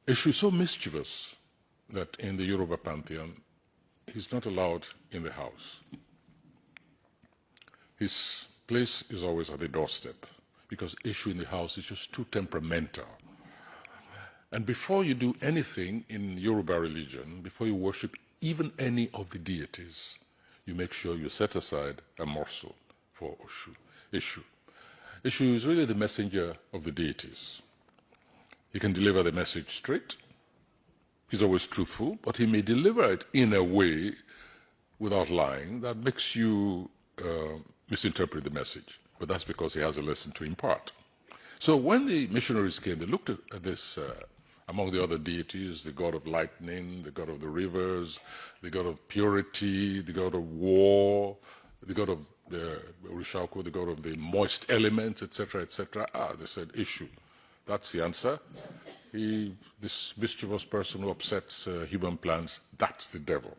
Eshu is so mischievous that in the Yoruba pantheon, he's not allowed in the house. His place is always at the doorstep, because Eshu in the house is just too temperamental. And before you do anything in Yoruba religion, before you worship even any of the deities, you make sure you set aside a morsel for Eshu. Eshu is really the messenger of the deities. He can deliver the message straight. He's always truthful, but he may deliver it in a way without lying that makes you misinterpret the message. But that's because he has a lesson to impart. So when the missionaries came, they looked at this, among the other deities, the god of lightning, the god of the rivers, the god of purity, the god of war, the god of Urishaku, the god of the moist elements, etc., etc. They said, Eshu. That's the answer. This mischievous person who upsets human plans, that's the devil.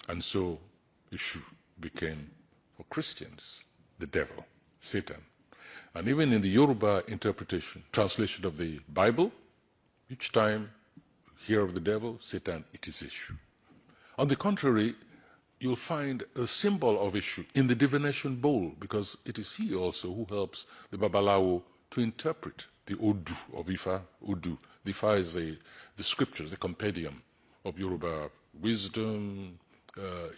And so Eshu became, for Christians, the devil, Satan. And even in the Yoruba interpretation, translation of the Bible, each time you hear of the devil, Satan, it is Eshu. On the contrary, you'll find a symbol of Eshu in the divination bowl, because it is he also who helps the Babalawo to interpret the Odu of Ifa, Odu. The Ifa is the scriptures, the compendium of Yoruba wisdom,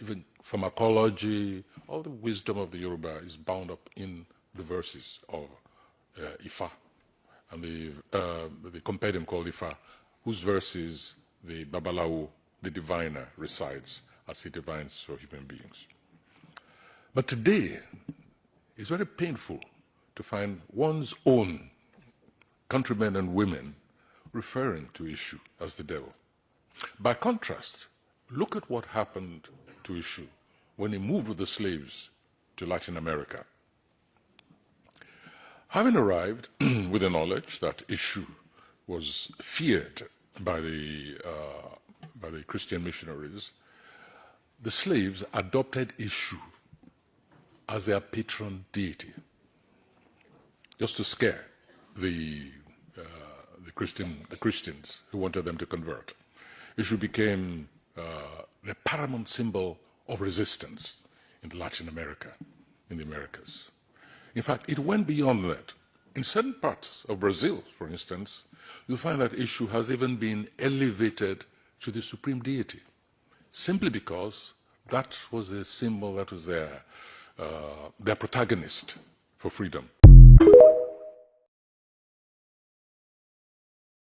even pharmacology. All the wisdom of the Yoruba is bound up in the verses of Ifa, and the compendium called Ifa, whose verses the Babalawo, the diviner, recites as he divines for human beings. But today, it's very painful to find one's own countrymen and women referring to Eshu as the devil. By contrast, look at what happened to Eshu when he moved with the slaves to Latin America. Having arrived with the knowledge that Eshu was feared by the Christian missionaries, the slaves adopted Eshu as their patron deity, just to scare the Christians who wanted them to convert. Eshu became the paramount symbol of resistance in Latin America, in the Americas. In fact, it went beyond that. In certain parts of Brazil, for instance, you'll find that Eshu has even been elevated to the supreme deity, simply because that was the symbol, that was their protagonist for freedom.